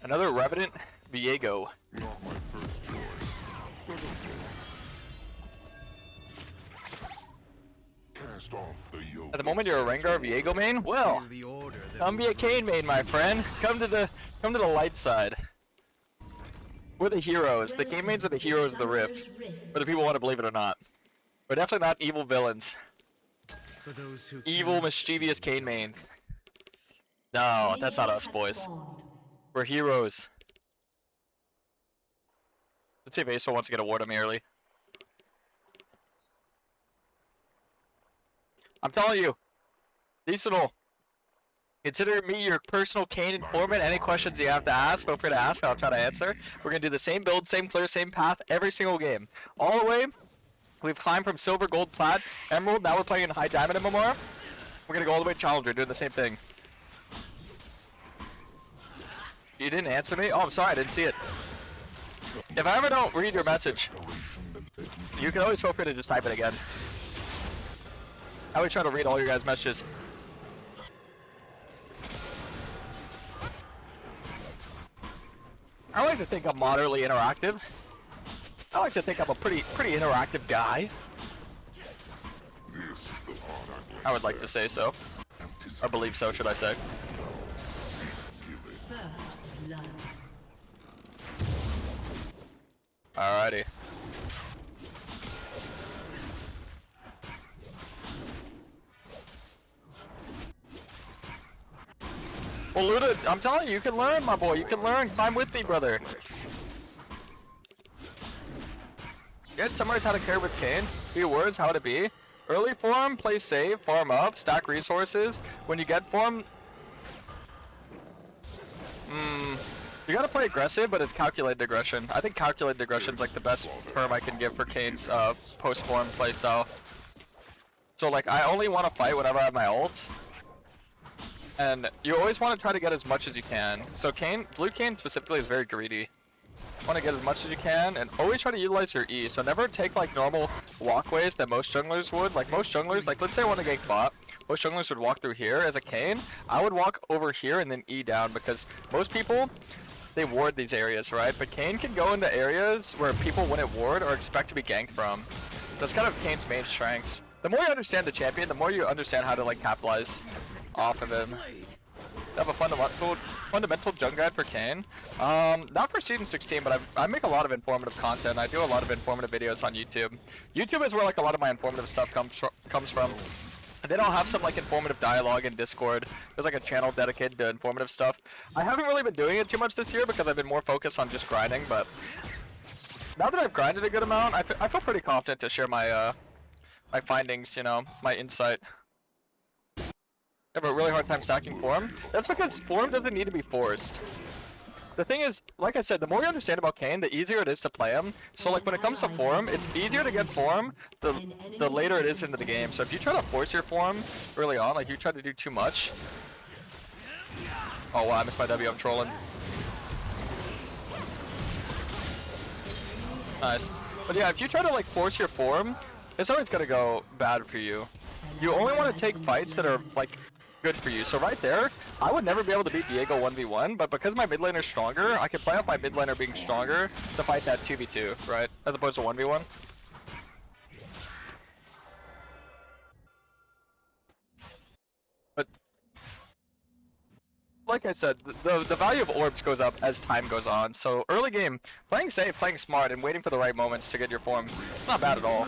Another Revenant Viego. Not my first choice. Cast off the yoke. At the moment, you're a Rengar Viego main. Well, come be a Kayn main, my friend. Come to the light side. We're the heroes. The Kayn mains are the heroes of the Rift, whether people want to believe it or not. We're definitely not evil villains. For those who Evil, mischievous Kayn mains. No, that's not us, boys. We're heroes. Let's see if Aso wants to get a ward on me early. I'm telling you, Decentral, consider me your personal Kayn informant. Any questions you have to ask, feel free to ask, I'll try to answer. We're going to do the same build, same clear, same path every single game. All the way, we've climbed from Silver, Gold, Plat, Emerald, now we're playing in High Diamond MMR. We're going to go all the way to Challenger, doing the same thing. You didn't answer me? Oh, I'm sorry, I didn't see it. If I ever don't read your message, you can always feel free to just type it again. I always try to read all your guys' messages. I like to think I'm moderately interactive. I like to think I'm a pretty interactive guy. I would like to say so. Or believe so, should I say. First blood. Alrighty. Well, Luda, I'm telling you, you can learn, my boy. You can learn. Climb with me, brother. Get summarize how to carry with Kayn. Few words, how to be. Early form, play safe, farm up, stack resources. When you get form, you gotta play aggressive, but it's calculated aggression. I think calculated aggression is like the best term I can give for Kayn's post-form playstyle. So like, I only want to fight whenever I have my ult. And you always want to try to get as much as you can. So Kayn, blue Kayn specifically is very greedy. Want to get as much as you can, and always try to utilize your E. So never take like normal walkways that most junglers would. Like most junglers, like let's say I want to gank bot. Most junglers would walk through here. As a Kayn, I would walk over here and then E down, because most people, they ward these areas, right? But Kayn can go into areas where people wouldn't ward or expect to be ganked from. That's kind of Kayn's main strengths. The more you understand the champion, the more you understand how to like capitalize off of him. I have a fundamental jung guide for Kayn. Not for season 16, but I make a lot of informative content. I do a lot of informative videos on YouTube. YouTube is where like a lot of my informative stuff comes from. They don't have some like informative dialogue in Discord. There's like a channel dedicated to informative stuff. I haven't really been doing it too much this year because I've been more focused on just grinding, but now that I've grinded a good amount, I feel pretty confident to share my my findings, you know, my insight. I have a really hard time stacking form. That's because form doesn't need to be forced. The thing is, like I said, the more you understand about Kayn, the easier it is to play him. So like when it comes to form, it's easier to get form the later it is into the game. So if you try to force your form early on, like you try to do too much. Oh wow, I missed my W, I'm trolling. Nice. But yeah, if you try to like force your form, it's always gonna go bad for you. You only want to take fights that are like good for you. So right there, I would never be able to beat Viego 1v1, but because my mid laner is stronger, I can play off my mid laner being stronger to fight that 2v2, right? As opposed to 1v1. But like I said, the value of orbs goes up as time goes on. So early game, playing safe, playing smart, and waiting for the right moments to get your form, it's not bad at all.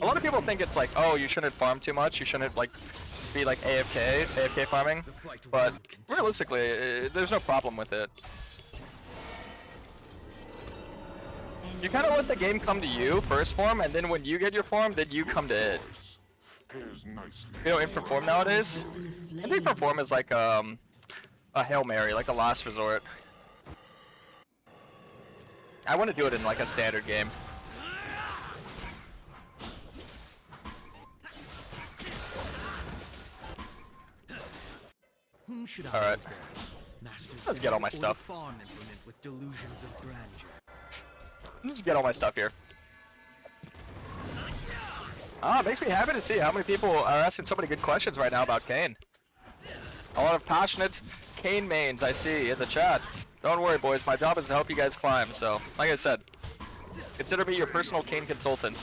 A lot of people think it's like, oh, you shouldn't farm too much, you shouldn't like be like AFK farming, but realistically, there's no problem with it. You kind of let the game come to you first form, and then when you get your form, then you come to it. You know, infant form nowadays, I think infant form is like a Hail Mary, like a last resort. I want to do it in like a standard game. Alright. Let's get all my stuff. Let's get all my stuff here. Ah, it makes me happy to see how many people are asking so many good questions right now about Kayn. A lot of passionate Kane mains I see in the chat. Don't worry, boys. My job is to help you guys climb. So, like I said, consider me your personal Kane consultant.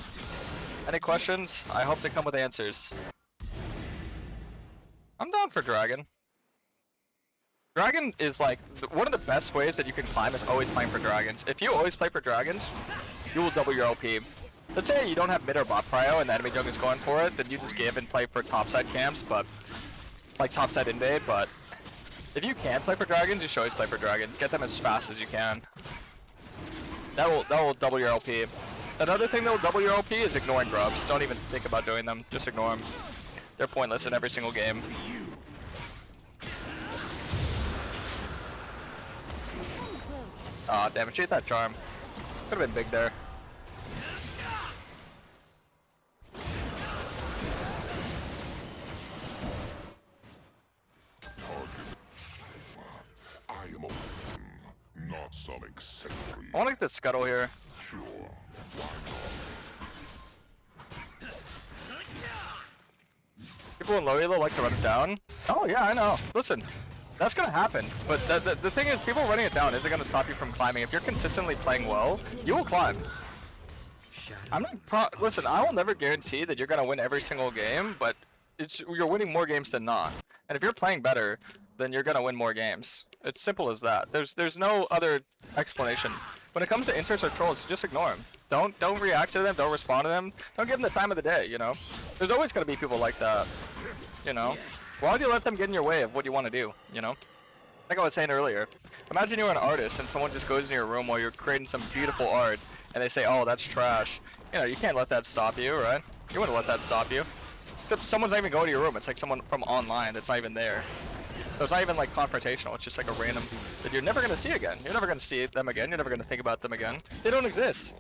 Any questions? I hope to come with answers. I'm down for Dragon. Dragon is like one of the best ways that you can climb is always playing for dragons. If you always play for dragons, you will double your LP. Let's say you don't have mid or bot prio and the enemy jungle is going for it, then you just give and play for topside camps, but like topside invade. But if you can play for dragons, you should always play for dragons. Get them as fast as you can. That will double your LP. Another thing that will double your LP is ignoring grubs. Don't even think about doing them. Just ignore them. They're pointless in every single game. Aw, damn it, she hit that charm. Could've been big there. I am a not some accessory. I wanna get this scuttle here. Sure. People in low elo like to run it down. Oh yeah, I know. Listen, that's gonna happen. But the thing is, people running it down isn't gonna stop you from climbing. If you're consistently playing well, you will climb. I'm not listen, I will never guarantee that you're gonna win every single game, but you're winning more games than not. And if you're playing better, then you're gonna win more games. It's simple as that. There's no other explanation. When it comes to inters or trolls, just ignore them. Don't react to them. Don't respond to them. Don't give them the time of the day. You know, there's always gonna be people like that. You know, why would you let them get in your way of what you want to do? You know, like I was saying earlier. Imagine you're an artist and someone just goes in your room while you're creating some beautiful art, and they say, "Oh, that's trash." You know, you can't let that stop you, right? You wouldn't let that stop you. Except someone's not even going to your room. It's like someone from online that's not even there. So it's not even like confrontational. It's just like a random that you're never gonna see again. You're never gonna see them again. You're never gonna think about them again. They don't exist.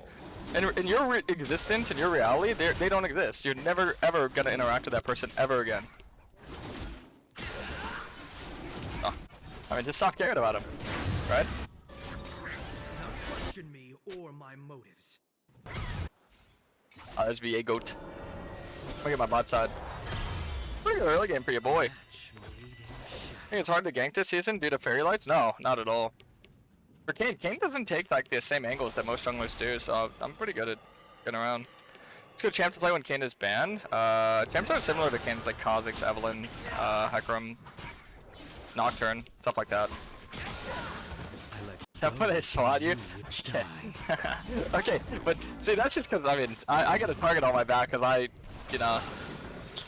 And in your existence, in your reality, they don't exist. You're never ever gonna interact with that person ever again. Oh. I mean, just stop caring about them, right? Now question me or my motives. There's VA goat. Look at my bot side. Pretty good early game for your boy. I think it's hard to gank this season due to fairy lights? No, not at all. For Kane, Kane doesn't take like the same angles that most junglers do, so I'm pretty good at getting around. It's a good champ to play when Kane is banned. Champs are similar to Kane's like Kha'Zix, Evelynn, Hecarim, Nocturne, stuff like that. Is that when they swat you? Okay. Okay, but see, that's just because, I mean, I get a target on my back because you know,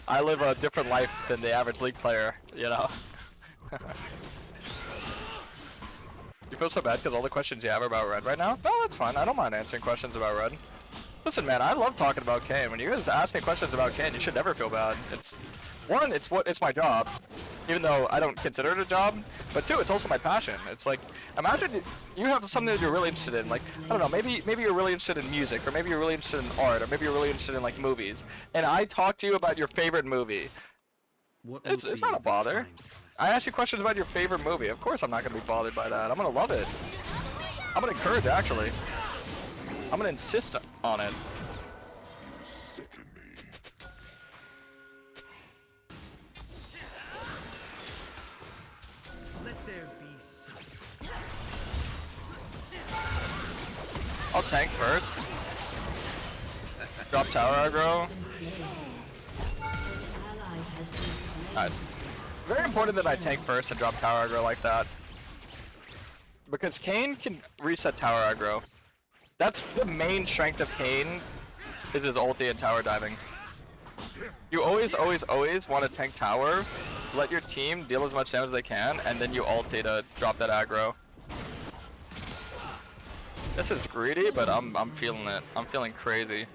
I live a different life than the average League player, you know? You feel so bad because all the questions you have are about Red right now? No, that's fine. I don't mind answering questions about Red. Listen, man, I love talking about Kayn. When you guys ask me questions about Kayn, you should never feel bad. It's one, it's my job, even though I don't consider it a job. But two, it's also my passion. It's like, imagine you have something that you're really interested in. Like, I don't know, maybe you're really interested in music, or maybe you're really interested in art, or maybe you're really interested in like movies. And I talk to you about your favorite movie. It's not a bother. I ask you questions about your favorite movie. Of course I'm not going to be bothered by that. I'm going to love it. I'm going to encourage, actually. I'm going to insist on it. Sicken me. Let there be some. I'll tank first. Drop tower aggro. Nice. Very important that I tank first and drop tower aggro like that. Because Kayn can reset tower aggro. That's the main strength of Kayn, is his ulti and tower diving. You always want to tank tower, let your team deal as much damage as they can, and then you ulti to drop that aggro. This is greedy, but I'm feeling it. I'm feeling crazy.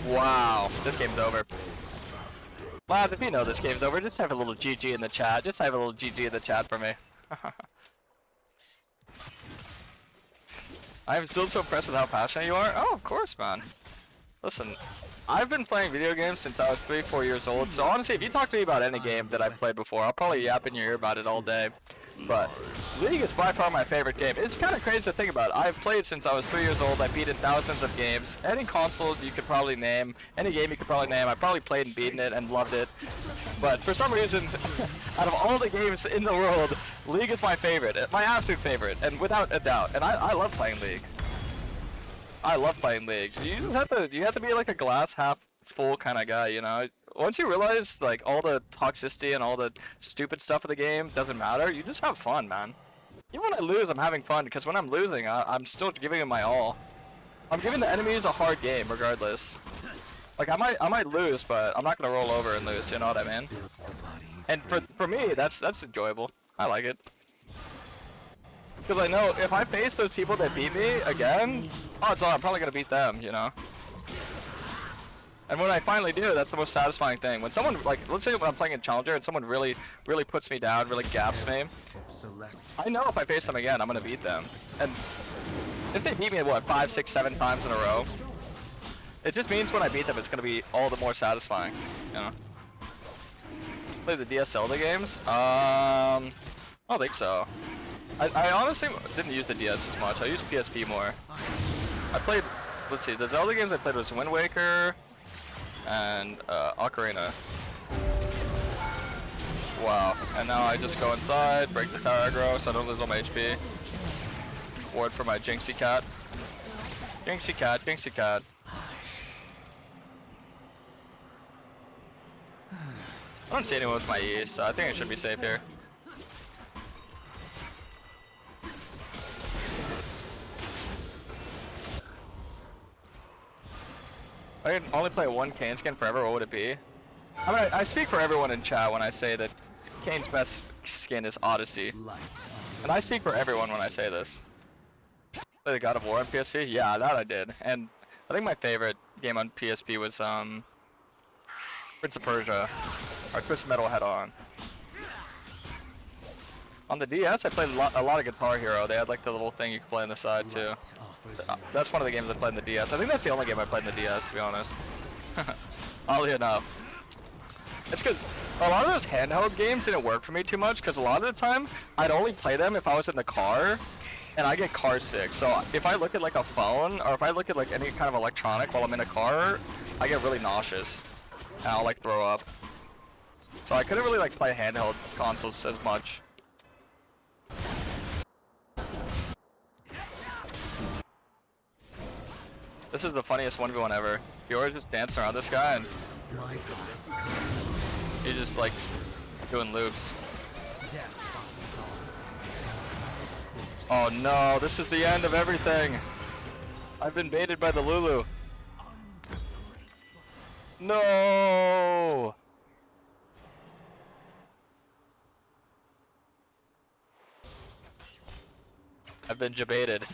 Wow, this game's over. Lads, if you know this game's over, just have a little GG in the chat. Just have a little GG in the chat for me. I am still so impressed with how passionate you are. Oh, of course, man. Listen, I've been playing video games since I was 3-4 years old, so honestly, if you talk to me about any game that I've played before, I'll probably yap in your ear about it all day. But League is by far my favorite game. It's kind of crazy to think about. I've played since I was 3 years old. I've beaten thousands of games. Any console you could probably name, any game you could probably name, I probably played and beaten it and loved it. But for some reason, out of all the games in the world, League is my favorite, my absolute favorite, and without a doubt. And I love playing League. I love playing League. You have to be like a glass half full kind of guy, you know. Once you realize like all the toxicity and all the stupid stuff of the game doesn't matter, you just have fun, man. Even when I lose, I'm having fun because when I'm losing, I'm still giving it my all. I'm giving the enemies a hard game regardless. Like I might lose, but I'm not gonna roll over and lose. You know what I mean? And for me, that's enjoyable. I like it because I know if I face those people that beat me again, odds are I'm probably gonna beat them. You know. And when I finally do, that's the most satisfying thing. When someone, like, let's say when I'm playing a challenger and someone really puts me down, really gaps me, I know if I face them again, I'm gonna beat them. And if they beat me, what, 5, 6, 7 times in a row, it just means when I beat them, it's gonna be all the more satisfying, you know? Play the DS Zelda games? I don't think so. I honestly didn't use the DS as much. I used PSP more. I played, let's see, the Zelda games I played was Wind Waker, and Ocarina. Wow. And now I just go inside, break the tower aggro so I don't lose all my HP. Ward for my Jinxie cat. Jinxie cat, Jinxie cat. I don't see anyone with my E, so I think I should be safe here. I can only play one Kayn skin forever, what would it be? I mean, I speak for everyone in chat when I say that Kayn's best skin is Odyssey. And I speak for everyone when I say this. Play the God of War on PSP? Yeah, that I did. And I think my favorite game on PSP was Prince of Persia, or Twisted Metal Head On. On the DS, I played a lot of Guitar Hero. They had like the little thing you could play on the side too. That's one of the games I played in the DS. I think that's the only game I played in the DS, to be honest. Oddly enough. It's because a lot of those handheld games didn't work for me too much, because a lot of the time, I'd only play them if I was in the car, and I get car sick. So if I look at like a phone, or if I look at like any kind of electronic while I'm in a car, I get really nauseous. And I'll like throw up. So I couldn't really like play handheld consoles as much. This is the funniest 1v1 ever. You're just dancing around this guy and he's just like doing loops. Oh no, this is the end of everything. I've been baited by the Lulu. No! I've been jebaited.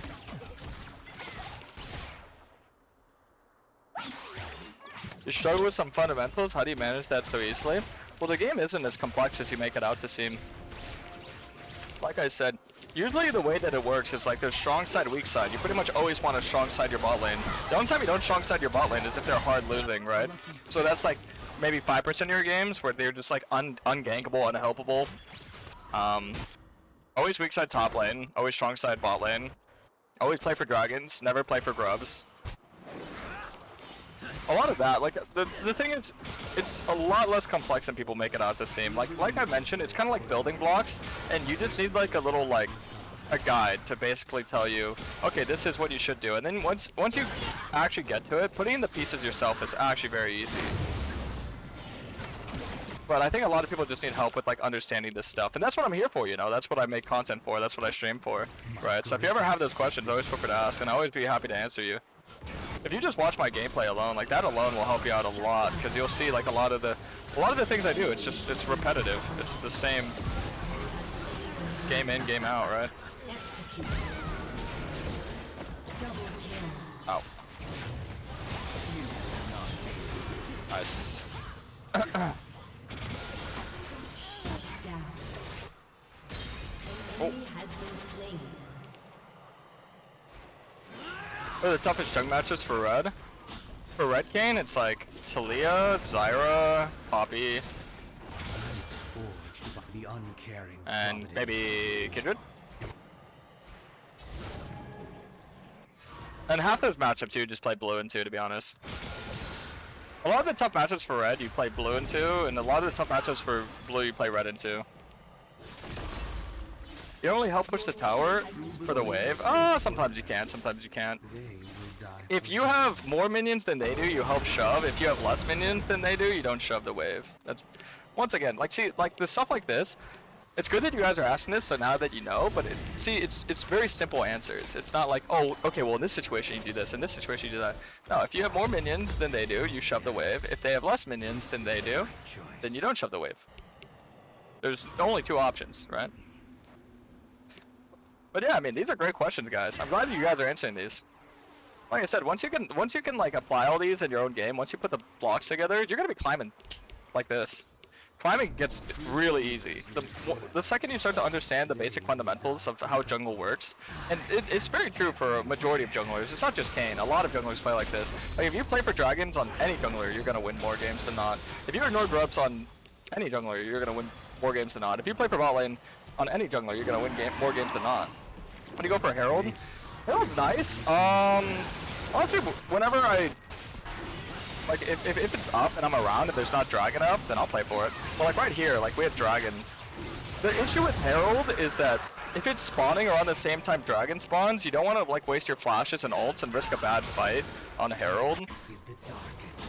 You struggle with some fundamentals? How do you manage that so easily? Well, the game isn't as complex as you make it out to seem. Like I said, usually the way that it works is like there's strong side, weak side. You pretty much always want to strong side your bot lane. The only time you don't strong side your bot lane is if they're hard losing, right? So that's like maybe 5% of your games where they're just like ungankable, unhelpable. Always weak side top lane, always strong side bot lane. Always play for dragons, never play for grubs. A lot of that, like, the thing is, it's a lot less complex than people make it out to seem. Like I mentioned, it's kind of like building blocks, and you just need like a little, like, a guide to basically tell you, okay, this is what you should do. And then once you actually get to it, putting in the pieces yourself is actually very easy. But I think a lot of people just need help with like understanding this stuff, and that's what I'm here for, you know. That's what I make content for. That's what I stream for, right? So if you ever have those questions, always feel free to ask, and I'll always be happy to answer you. If you just watch my gameplay alone, like that alone will help you out a lot, because you'll see like a lot of the things I do. It's repetitive. It's the same game in, game out, right? Ow. Nice. Oh. What are the toughest junk matches for Red? For Red Kayn, it's like Talia, Zyra, Poppy. The uncaring And maybe Kindred. And half those matchups you just play blue and 2, to be honest. A lot of the tough matchups for red you play blue and 2, and a lot of the tough matchups for blue you play red and 2. You only help push the tower for the wave. Oh, sometimes you can, sometimes you can't. If you have more minions than they do, you help shove. If you have less minions than they do, you don't shove the wave. That's, once again, like, see, like the stuff like this, it's good that you guys are asking this, so now that you know, but it's very simple answers. It's not like, oh, okay, well in this situation you do this, in this situation you do that. No, if you have more minions than they do, you shove the wave. If they have less minions than they do, then you don't shove the wave. There's only 2 options, right? But yeah, I mean, these are great questions, guys. I'm glad that you guys are answering these. Like I said, once you can like apply all these in your own game, once you put the blocks together, you're gonna be climbing like this. Climbing gets really easy. The second you start to understand the basic fundamentals of how jungle works, and it's very true for a majority of junglers. It's not just Kayn. A lot of junglers play like this. Like if you play for dragons on any jungler, you're gonna win more games than not. If you ignore grubs on any jungler, you're gonna win more games than not. If you play for bot lane on any jungler, you're gonna win more games than not. When you go for Herald, Herald's nice. Honestly, whenever I like, if it's up and I'm around and there's not dragon up, then I'll play for it. But like right here, like we have dragon. The issue with Herald is that if it's spawning around the same time dragon spawns, you don't want to like waste your flashes and ults and risk a bad fight on Herald.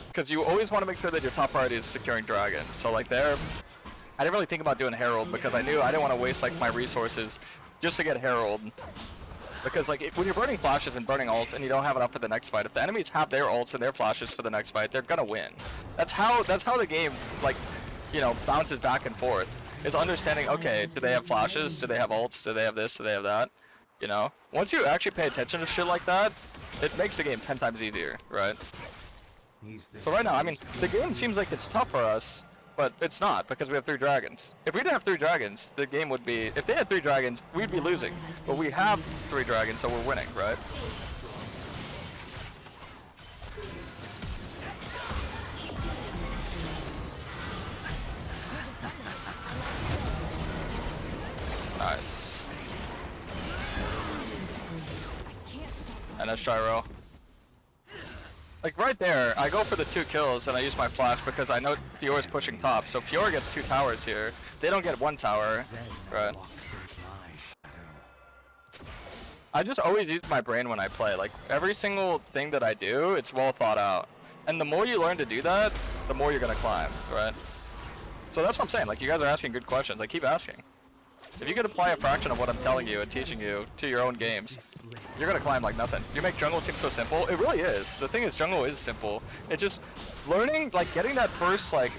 Because you always want to make sure that your top priority is securing dragon. So like there, I didn't really think about doing Herald because I knew I didn't want to waste like my resources just to get Herald. Because like when you're burning flashes and burning ults and you don't have enough for the next fight, if the enemies have their ults and their flashes for the next fight, they're gonna win. That's how the game, like, you know, bounces back and forth. It's understanding, okay, do they have flashes? Do they have ults? Do they have this? Do they have that? You know? Once you actually pay attention to shit like that, it makes the game 10 times easier, right? So right now, I mean, the game seems like it's tough for us, but it's not, because we have 3 dragons. If we didn't have 3 dragons, the game would be... If they had 3 dragons, we'd be losing. But we have 3 dragons, so we're winning, right? Nice. And that's Gyro. Like right there, I go for the 2 kills and I use my flash because I know Fior's pushing top. So Fior gets 2 towers here. They don't get 1 tower. Right. I just always use my brain when I play. Like every single thing that I do, it's well thought out. And the more you learn to do that, the more you're gonna climb, right? So that's what I'm saying. Like you guys are asking good questions. I keep asking. If you could apply a fraction of what I'm telling you and teaching you to your own games, you're gonna climb like nothing. You make jungle seem so simple. It really is. The thing is, jungle is simple. It's just learning, like getting that first like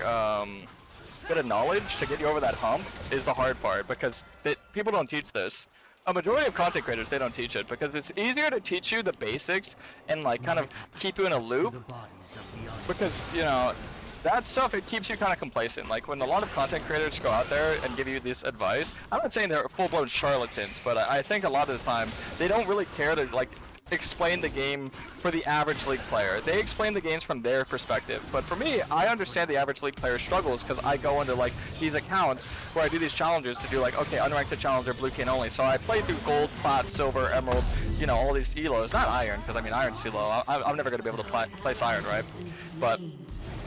bit of knowledge to get you over that hump is the hard part because people don't teach this. A majority of content creators, they don't teach it because it's easier to teach you the basics and like kind of keep you in a loop because, you know, that stuff, it keeps you kind of complacent. Like when a lot of content creators go out there and give you this advice, I'm not saying they're full-blown charlatans, but I think a lot of the time they don't really care to like explain the game for the average League player. They explain the games from their perspective. But for me, I understand the average League player's struggles because I go into like these accounts where I do these challenges to do like, okay, unranked to challenger, blue Kane only. So I play through gold, plat, silver, emerald, you know, all these elos. Not iron, because I mean iron's too low. I'm never going to be able to place iron, right? But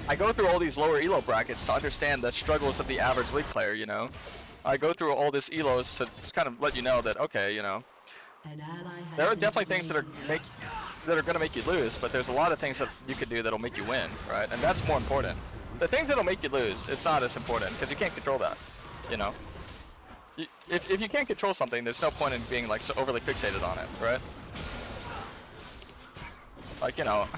I go through all these lower elo brackets to understand the struggles of the average League player, you know? I go through all this elos to kind of let you know that, okay, you know, there are definitely things that are going to make you lose, but there's a lot of things that you can do that'll make you win, right? And that's more important. The things that'll make you lose, it's not as important, because you can't control that, you know? If you can't control something, there's no point in being like so overly fixated on it, right? Like, you know,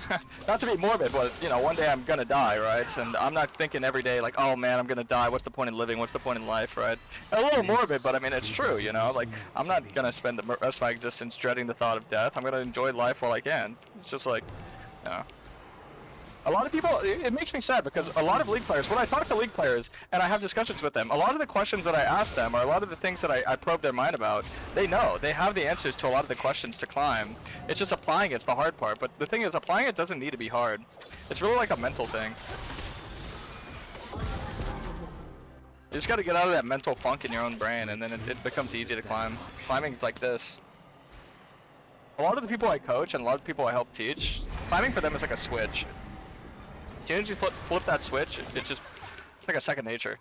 not to be morbid, but, you know, one day I'm gonna die, right? And I'm not thinking every day, like, oh man, I'm gonna die, what's the point in living, what's the point in life, right? A little morbid, but I mean, it's true, you know? Like, I'm not gonna spend the rest of my existence dreading the thought of death. I'm gonna enjoy life while I can. It's just like, you know. A lot of people, it makes me sad because a lot of League players, when I talk to League players and I have discussions with them, a lot of the questions that I ask them or a lot of the things that I probe their mind about, they know. They have the answers to a lot of the questions to climb. It's just applying it's the hard part. But the thing is, applying it doesn't need to be hard. It's really like a mental thing. You just gotta get out of that mental funk in your own brain, and then it becomes easy to climb. Climbing's like this. A lot of the people I coach and a lot of the people I help teach, climbing for them is like a switch. As soon as you flip that switch, it's like a second nature.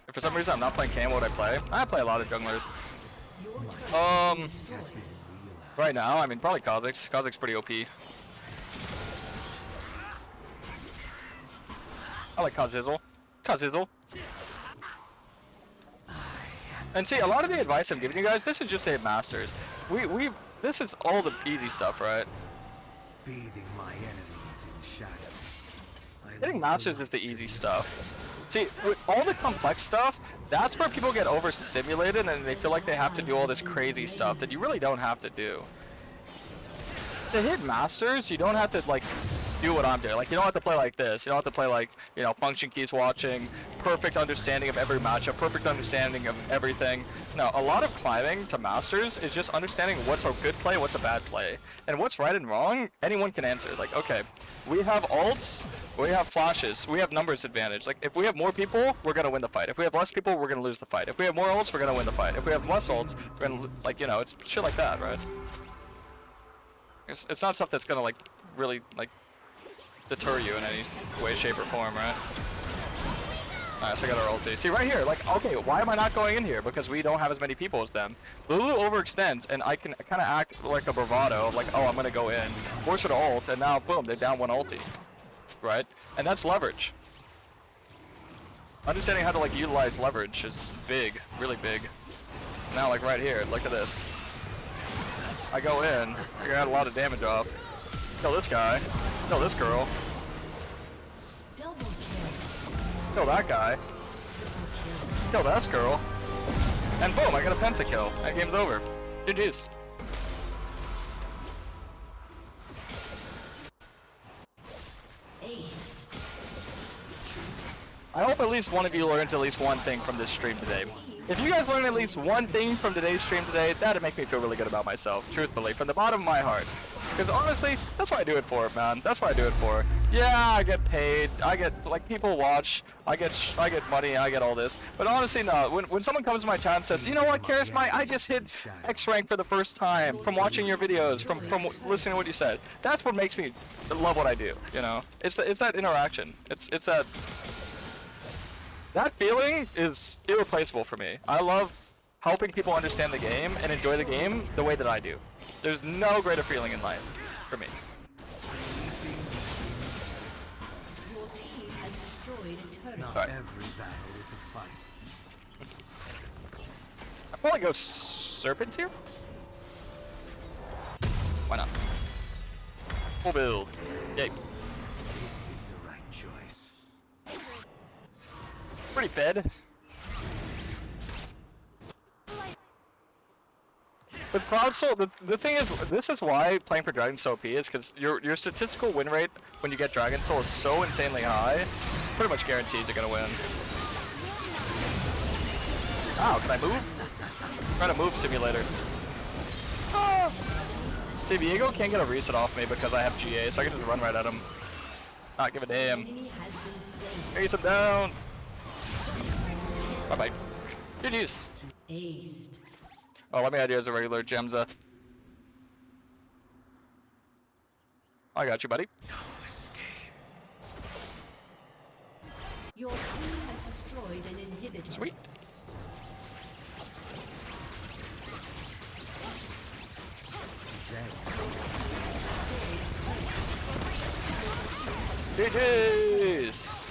If for some reason I'm not playing Kayn, what would I play? I play a lot of junglers. Right now, I mean, probably Kha'Zix. Kha'Zix pretty OP. I like Kha'Zix. Kha'Zix. And see, a lot of the advice I'm giving you guys, this is just a Masters. This is all the easy stuff, right? Bathing my enemies in shadow. Hitting Masters is the easy stuff. See, with all the complex stuff, that's where people get overstimulated and they feel like they have to do all this crazy stuff that you really don't have to do. To hit Masters, you don't have to, like, do what I'm doing. Like, you don't have to play like this. You don't have to play like, you know, function keys watching, perfect understanding of every matchup, perfect understanding of everything. No, a lot of climbing to Masters is just understanding what's a good play, what's a bad play. And what's right and wrong, anyone can answer. Like, okay, we have ults, we have flashes, we have numbers advantage. Like, if we have more people, we're gonna win the fight. If we have less people, we're gonna lose the fight. If we have more ults, we're gonna win the fight. If we have less ults, we're gonna, like, you know, it's shit like that, right? It's not stuff that's gonna, like, really, like, deter you in any way, shape, or form, right? Alright, so I got our ulti. See, right here, like, okay, why am I not going in here? Because we don't have as many people as them. Lulu overextends, and I can kind of act like a bravado, like, oh, I'm gonna go in, force her to ult, and now, boom, they're down one ulti. Right? And that's leverage. Understanding how to, like, utilize leverage is big, really big. Now, like, right here, look at this. I go in, I got a lot of damage off. Kill this guy. Kill this girl. Kill that guy. Kill this girl. And boom, I got a Penta kill. And game's over. GG's. I hope at least one of you learns at least one thing from this stream today. If you guys learn at least one thing from today's stream today, that'd make me feel really good about myself, truthfully, from the bottom of my heart. Because honestly, that's what I do it for, man. That's what I do it for. Yeah, I get paid. I get, like, people watch. I get money. I get all this. But honestly, no. When someone comes to my chat and says, you know what, Karasmai, I just hit X rank for the first time from watching your videos, from listening to what you said. That's what makes me love what I do. You know, it's that interaction. It's that feeling is irreplaceable for me. I love helping people understand the game and enjoy the game the way that I do. There's no greater feeling in life for me. Your team has destroyed a turret. Not Right. every battle is a fight. I'll probably go Serpents here. Why not? Full build. Yay. This is the right choice. Pretty fed. With Proud Soul, the thing is, this is why playing for Dragon Soul OP is because your statistical win rate when you get Dragon Soul is so insanely high, pretty much guarantees you're gonna win. Ow, can I move? Trying to move, simulator. Ah! Diego can't get a reset off me because I have GA, so I can just run right at him. Not give a damn. Ace him down. Bye bye. GG's. Aced. Oh, let me add you as a regular Gemza. I got you, buddy. Your team has destroyed an inhibitor. Sweet. GG's.